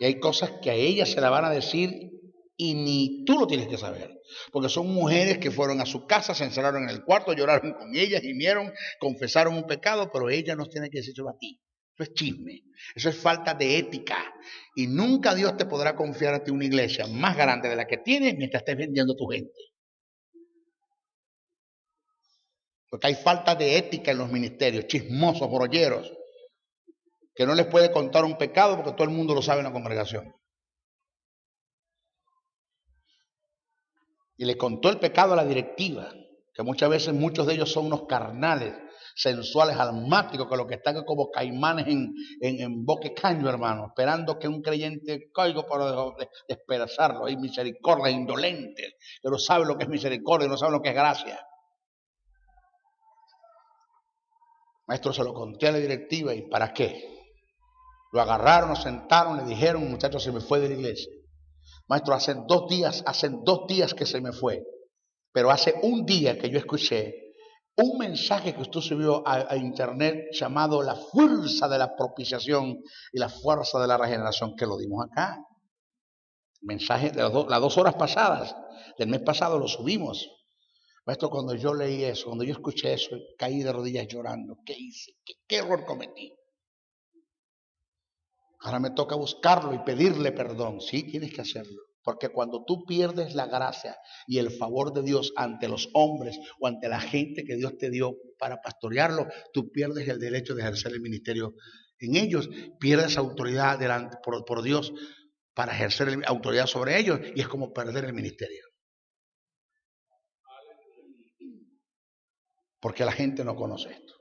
Y hay cosas que a ella se la van a decir y ni tú lo tienes que saber. Porque son mujeres que fueron a su casa, se encerraron en el cuarto, lloraron con ella, gimieron, confesaron un pecado, pero ella no tiene que decírselo a ti. Eso es chisme, eso es falta de ética. Y nunca Dios te podrá confiar a ti una iglesia más grande de la que tienes mientras estés vendiendo a tu gente. Porque hay falta de ética en los ministerios, chismosos, brolleros, que no les puede contar un pecado porque todo el mundo lo sabe en la congregación. Y le contó el pecado a la directiva, que muchas veces muchos de ellos son unos carnales, sensuales, almáticos, que lo que están como caimanes en boque caño, hermano, esperando que un creyente caiga para despedazarlo. Hay misericordia, indolentes, que no saben lo que es misericordia, no saben lo que es gracia. Maestro, se lo conté a la directiva, ¿y para qué? Lo agarraron, lo sentaron, le dijeron, muchacho, se me fue de la iglesia. Maestro, hace 2 días que se me fue. Pero hace un día que yo escuché un mensaje que usted subió a internet llamado la fuerza de la propiciación y la fuerza de la regeneración, que lo dimos acá. Mensaje de las 2 horas pasadas, del mes pasado lo subimos. Maestro, cuando yo leí eso, cuando yo escuché eso, caí de rodillas llorando. ¿Qué hice? ¿Qué error cometí? Ahora me toca buscarlo y pedirle perdón. Sí, tienes que hacerlo. Porque cuando tú pierdes la gracia y el favor de Dios ante los hombres o ante la gente que Dios te dio para pastorearlo, tú pierdes el derecho de ejercer el ministerio en ellos. Pierdes autoridad delante por Dios para ejercer autoridad sobre ellos y es como perder el ministerio. Porque la gente no conoce esto.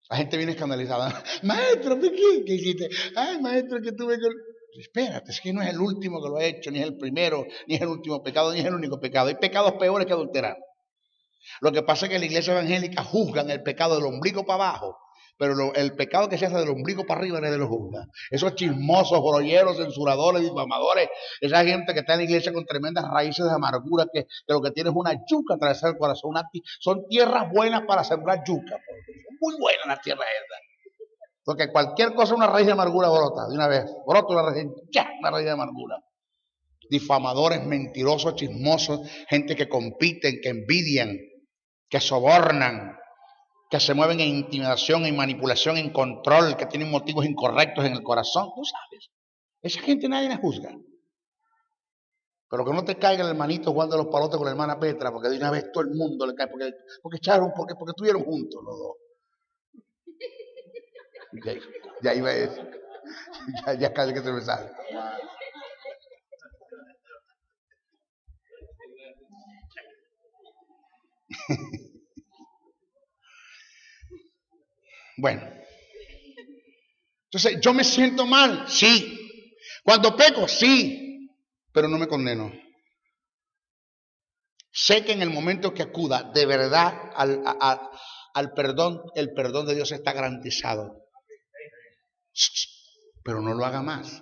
La gente viene escandalizada. Maestro, ¿qué hiciste? Ay, maestro, que tuve que... Espérate, es que no es el último que lo ha hecho, ni es el primero, ni es el último pecado, ni es el único pecado. Hay pecados peores que adulterar. Lo que pasa es que la iglesia evangélica juzgan el pecado del ombligo para abajo, pero el pecado que se hace del ombligo para arriba nadie lo juzga. Esos chismosos, grolleros, censuradores, difamadores, esa gente que está en la iglesia con tremendas raíces de amargura, que lo que tiene es una yuca atravesar el corazón. Son tierras buenas para sembrar yuca. Son muy buenas las tierras estas. Porque cualquier cosa, una raíz de amargura brota, de una vez, brota una raíz de amargura. Difamadores, mentirosos, chismosos, gente que compiten, que envidian, que sobornan, que se mueven en intimidación, en manipulación, en control, que tienen motivos incorrectos en el corazón, tú sabes. Esa gente nadie la juzga. Pero que no te caiga el hermanito jugando los palotes con la hermana Petra, porque de una vez todo el mundo le cae, porque estuvieron juntos los dos. Ya iba a decir. Ya casi que se me sale. Bueno. Entonces, ¿yo me siento mal? Sí. Cuando peco, sí. Pero no me condeno. Sé que en el momento que acuda de verdad al perdón, el perdón de Dios está garantizado. Pero no lo haga más.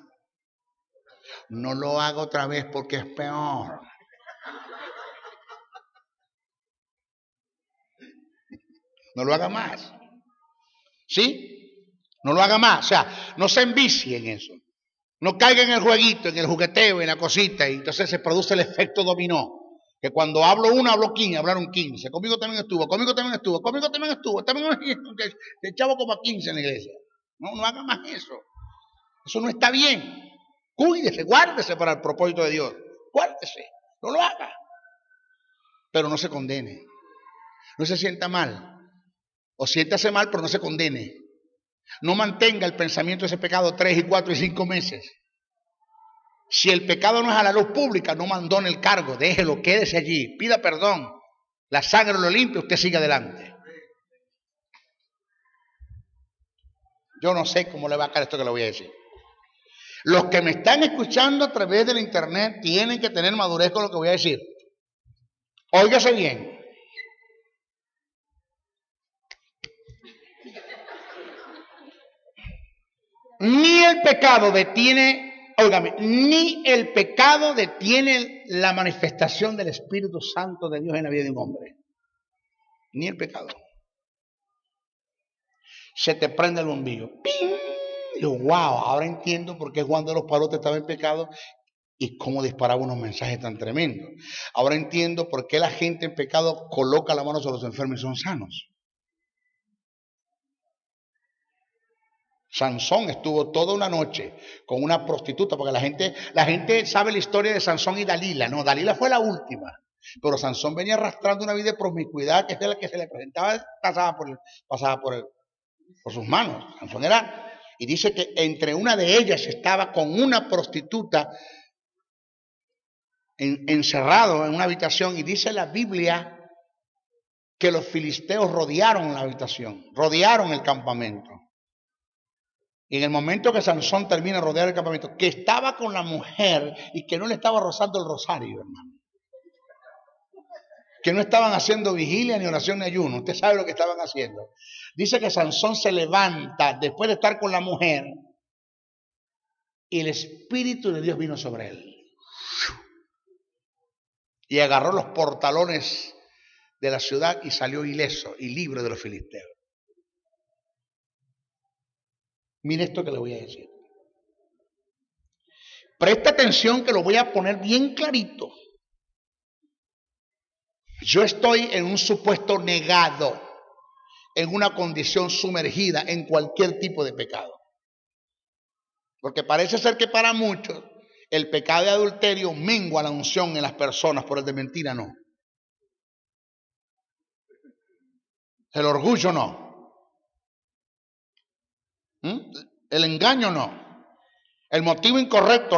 No lo haga otra vez porque es peor. No lo haga más. ¿Sí? No lo haga más. O sea, no se envicie en eso. No caiga en el jueguito, en el jugueteo, en la cosita. Y entonces se produce el efecto dominó. Que cuando hablo uno, hablo 15, hablaron 15. Conmigo también estuvo, conmigo también estuvo, conmigo también estuvo. También te echaba como a 15 en la iglesia. No haga más eso. Eso no está bien. Cuídese, guárdese para el propósito de Dios. Guárdese, no lo haga. Pero no se condene. No se sienta mal. O siéntase mal, pero no se condene. No mantenga el pensamiento de ese pecado 3 y 4 y 5 meses. Si el pecado no es a la luz pública, no mandone el cargo. Déjelo, quédese allí. Pida perdón. La sangre lo limpia, usted sigue adelante. Yo no sé cómo le va a caer esto que le voy a decir. Los que me están escuchando a través del internet tienen que tener madurez con lo que voy a decir. Óigase bien. Ni el pecado detiene, óigame, ni el pecado detiene la manifestación del Espíritu Santo de Dios en la vida de un hombre. Ni el pecado. Se te prende el bombillo. ¡Ping! Y yo, wow, ahora entiendo por qué Juan de los Palotes estaba en pecado y cómo disparaba unos mensajes tan tremendos. Ahora entiendo por qué la gente en pecado coloca la mano sobre los enfermos y son sanos. Sansón estuvo toda una noche con una prostituta, porque la gente sabe la historia de Sansón y Dalila. No, Dalila fue la última. Pero Sansón venía arrastrando una vida de promiscuidad que es la que se le presentaba, pasaba por sus manos. Sansón era... Y dice que entre una de ellas estaba con una prostituta encerrado en una habitación. Y dice la Biblia que los filisteos rodearon la habitación, rodearon el campamento. Y en el momento que Sansón termina de rodear el campamento, que estaba con la mujer y que no le estaba rozando el rosario, hermano. Que no estaban haciendo vigilia, ni oración, ni ayuno. Usted sabe lo que estaban haciendo. Dice que Sansón se levanta después de estar con la mujer y el Espíritu de Dios vino sobre él. Y agarró los portalones de la ciudad y salió ileso y libre de los filisteos. Mire esto que le voy a decir. Presta atención que lo voy a poner bien clarito. Yo estoy en un supuesto negado, en una condición sumergida en cualquier tipo de pecado. Porque parece ser que para muchos el pecado de adulterio mengua la unción en las personas, pero el de mentira no. El orgullo no. El engaño no. El motivo incorrecto,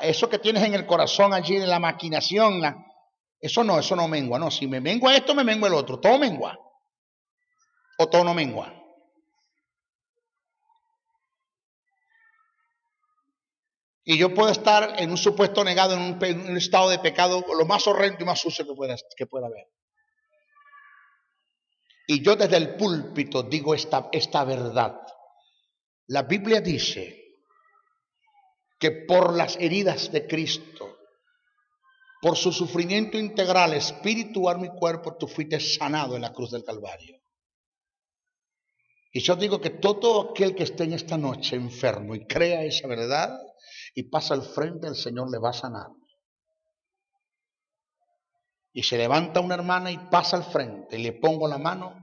eso que tienes en el corazón allí, en la maquinación, eso no mengua. No, si me mengua esto, me mengua el otro. Todo mengua. O todo no mengua. Y yo puedo estar en un supuesto negado, en un estado de pecado, lo más horrendo y más sucio que pueda haber. Y yo desde el púlpito digo esta verdad. La Biblia dice que por las heridas de Cristo, por su sufrimiento integral, espíritu, alma y cuerpo, tú fuiste sanado en la cruz del Calvario. Y yo digo que todo aquel que esté en esta noche enfermo y crea esa verdad y pasa al frente, el Señor le va a sanar. Y se levanta una hermana y pasa al frente y le pongo la mano.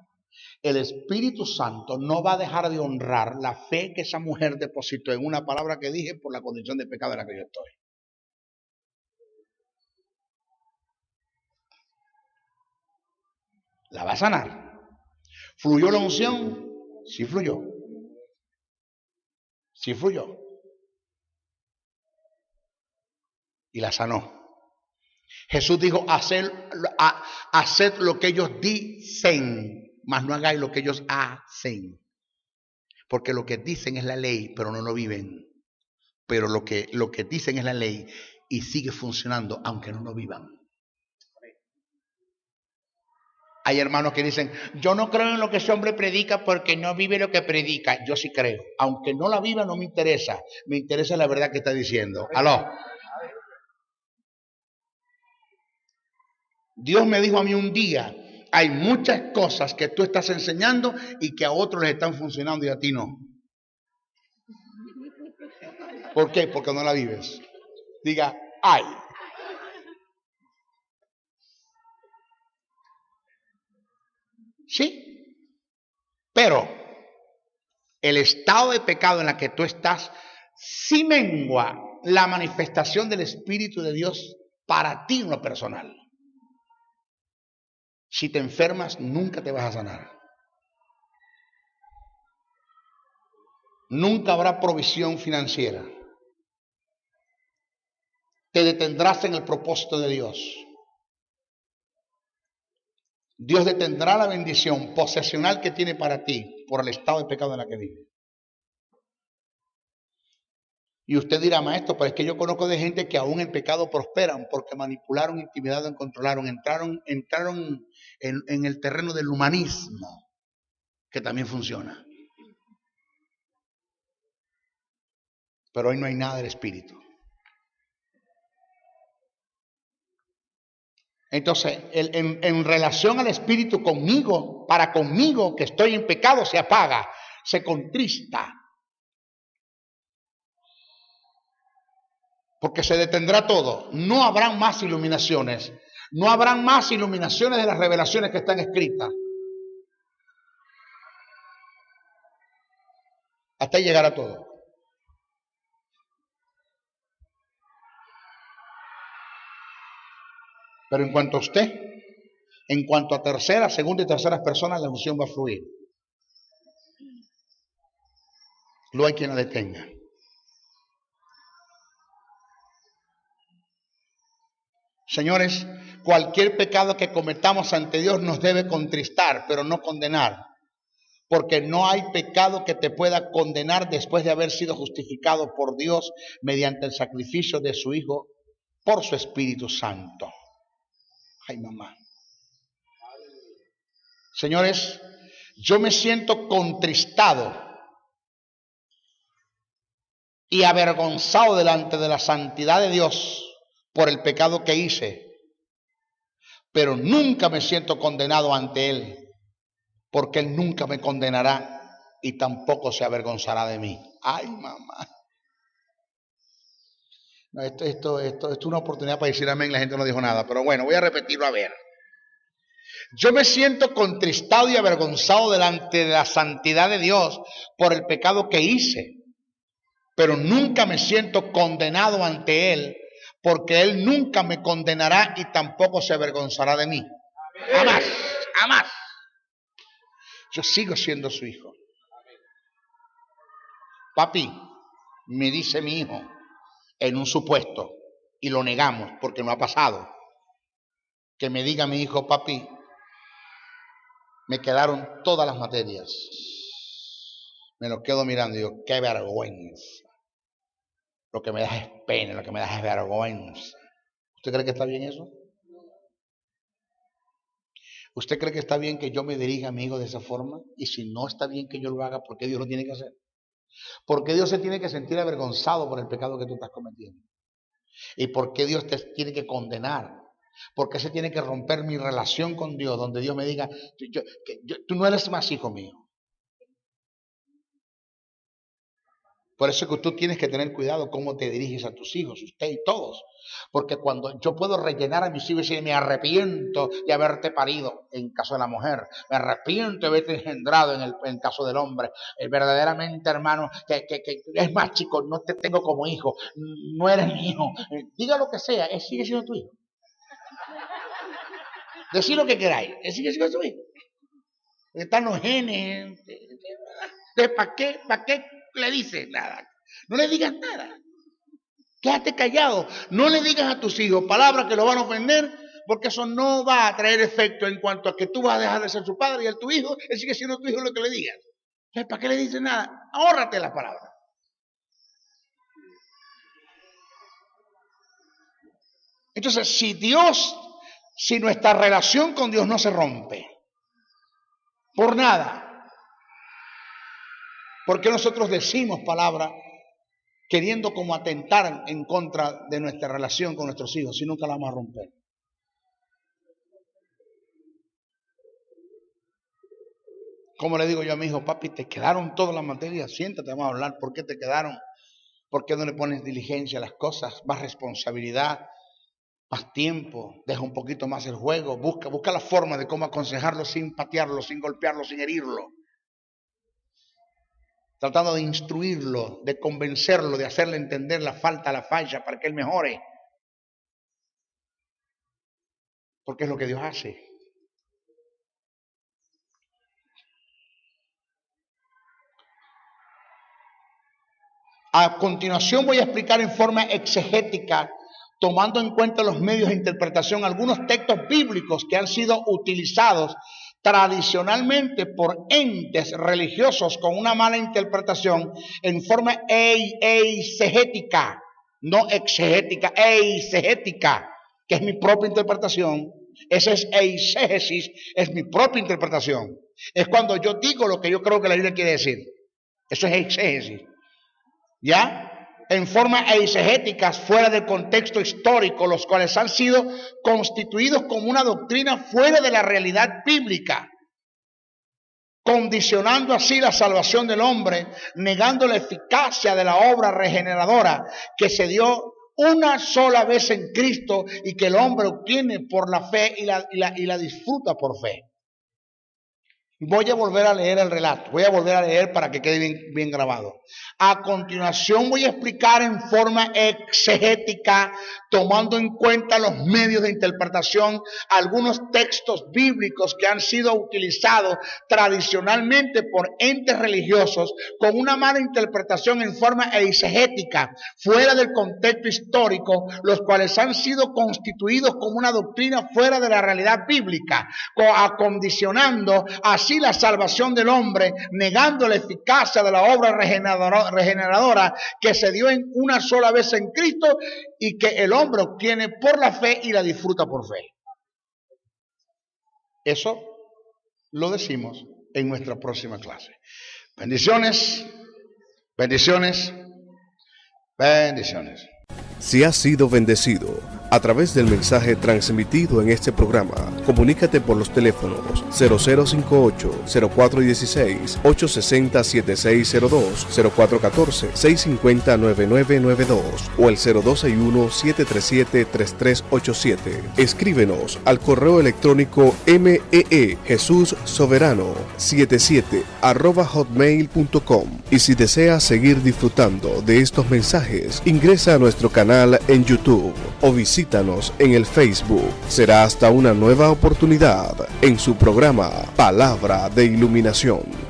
El Espíritu Santo no va a dejar de honrar la fe que esa mujer depositó en una palabra que dije por la condición de pecado en la que yo estoy. La va a sanar. ¿Fluyó la unción? Sí fluyó. Sí fluyó. Y la sanó. Jesús dijo, haced lo que ellos dicen, mas no hagáis lo que ellos hacen. Porque lo que dicen es la ley, pero no lo viven. Pero lo que dicen es la ley y sigue funcionando, aunque no lo vivan. Hay hermanos que dicen, yo no creo en lo que ese hombre predica porque no vive lo que predica. Yo sí creo. Aunque no la viva, no me interesa. Me interesa la verdad que está diciendo. ¿Aló? Dios me dijo a mí un día, hay muchas cosas que tú estás enseñando y que a otros les están funcionando y a ti no. ¿Por qué? Porque no la vives. Diga, ay. Sí. Pero el estado de pecado en la que tú estás sí mengua la manifestación del Espíritu de Dios para ti en lo personal. Si te enfermas, nunca te vas a sanar. Nunca habrá provisión financiera. Te detendrás en el propósito de Dios. Dios detendrá la bendición posesional que tiene para ti por el estado de pecado en la que vive. Y usted dirá, maestro, pero es que yo conozco de gente que aún en pecado prosperan porque manipularon, intimidaron, controlaron, entraron en el terreno del humanismo, que también funciona. Pero hoy no hay nada del Espíritu. Entonces, en relación al Espíritu conmigo, para conmigo que estoy en pecado, se apaga, se contrista. Porque se detendrá todo. No habrán más iluminaciones. No habrán más iluminaciones de las revelaciones que están escritas. Hasta ahí llegará todo. Pero en cuanto a usted, en cuanto a tercera, segunda y terceras personas, la unción va a fluir. No hay quien la detenga. Señores, cualquier pecado que cometamos ante Dios nos debe contristar, pero no condenar. Porque no hay pecado que te pueda condenar después de haber sido justificado por Dios mediante el sacrificio de su Hijo por su Espíritu Santo. Ay, mamá. Señores, yo me siento contristado y avergonzado delante de la santidad de Dios por el pecado que hice, pero nunca me siento condenado ante Él, porque Él nunca me condenará y tampoco se avergonzará de mí. Ay, mamá. No, esto es una oportunidad para decir amén. La gente no dijo nada, pero bueno, voy a repetirlo a ver. Yo me siento contristado y avergonzado delante de la santidad de Dios por el pecado que hice, pero nunca me siento condenado ante Él, porque Él nunca me condenará y tampoco se avergonzará de mí. Jamás, jamás. Yo sigo siendo su hijo. Papi, me dice mi hijo, en un supuesto, y lo negamos porque no ha pasado, que me diga mi hijo, papi, me quedaron todas las materias. Me lo quedo mirando y digo, qué vergüenza. Lo que me da es pena, lo que me da es vergüenza. ¿Usted cree que está bien eso? ¿Usted cree que está bien que yo me dirija a mi hijo de esa forma? Y si no está bien que yo lo haga, ¿por qué Dios lo tiene que hacer? ¿Por qué Dios se tiene que sentir avergonzado por el pecado que tú estás cometiendo? ¿Y por qué Dios te tiene que condenar? ¿Por qué se tiene que romper mi relación con Dios, donde Dios me diga, tú no eres más hijo mío? Por eso es que tú tienes que tener cuidado cómo te diriges a tus hijos, usted y todos. Porque cuando yo puedo rellenar a mis hijos y decir, me arrepiento de haberte parido, en caso de la mujer, me arrepiento de haberte engendrado en el caso del hombre, verdaderamente, hermano, que es más, chico, no te tengo como hijo, no eres mi hijo, diga lo que sea, él sigue siendo tu hijo. Decid lo que queráis, él sigue siendo tu hijo. Están los genes, ¿para qué le dices nada? No le digas nada. Quédate callado. No le digas a tus hijos palabras que lo van a ofender, porque eso no va a traer efecto en cuanto a que tú vas a dejar de ser su padre y él tu hijo, él sigue siendo tu hijo lo que le digas. Entonces, ¿para qué le dices nada? Ahórrate las palabras. Entonces, si nuestra relación con Dios no se rompe por nada, ¿por qué nosotros decimos palabras queriendo como atentar en contra de nuestra relación con nuestros hijos si nunca la vamos a romper? Como le digo yo a mi hijo, papi, te quedaron todas las materias, siéntate, vamos a hablar, ¿por qué te quedaron? ¿Por qué no le pones diligencia a las cosas? Más responsabilidad, más tiempo, deja un poquito más el juego, busca la forma de cómo aconsejarlo sin patearlo, sin golpearlo, sin herirlo. Tratando de instruirlo, de convencerlo, de hacerle entender la falta, la falla, para que él mejore. Porque es lo que Dios hace. A continuación voy a explicar en forma exegética, tomando en cuenta los medios de interpretación, algunos textos bíblicos que han sido utilizados tradicionalmente por entes religiosos con una mala interpretación en forma eisegética, no exegética, eisegética, que es mi propia interpretación. Esa es eisegesis, es mi propia interpretación. Es cuando yo digo lo que yo creo que la Biblia quiere decir. Eso es eisegesis. ¿Ya? En forma eisegéticas, fuera del contexto histórico, los cuales han sido constituidos como una doctrina fuera de la realidad bíblica, condicionando así la salvación del hombre, negando la eficacia de la obra regeneradora que se dio una sola vez en Cristo y que el hombre obtiene por la fe y la disfruta por fe. Voy a volver a leer el relato, voy a volver a leer para que quede bien grabado. A continuación voy a explicar en forma exegética, tomando en cuenta los medios de interpretación, algunos textos bíblicos que han sido utilizados tradicionalmente por entes religiosos con una mala interpretación en forma exegética, fuera del contexto histórico, los cuales han sido constituidos como una doctrina fuera de la realidad bíblica, acondicionando así la salvación del hombre, negando la eficacia de la obra regeneradora que se dio en una sola vez en Cristo y que el hombre obtiene por la fe y la disfruta por fe. Eso lo decimos en nuestra próxima clase. Bendiciones, bendiciones, bendiciones. Si has sido bendecido a través del mensaje transmitido en este programa, comunícate por los teléfonos 0058-0416, 860-7602, 0414-650-9992 o el 0261-737-3387. Escríbenos al correo electrónico meejesussoberano77@hotmail.com. Y si deseas seguir disfrutando de estos mensajes, ingresa a nuestro canal en YouTube o visítanos en el Facebook. Será hasta una nueva oportunidad en su programa Palabra de Iluminación.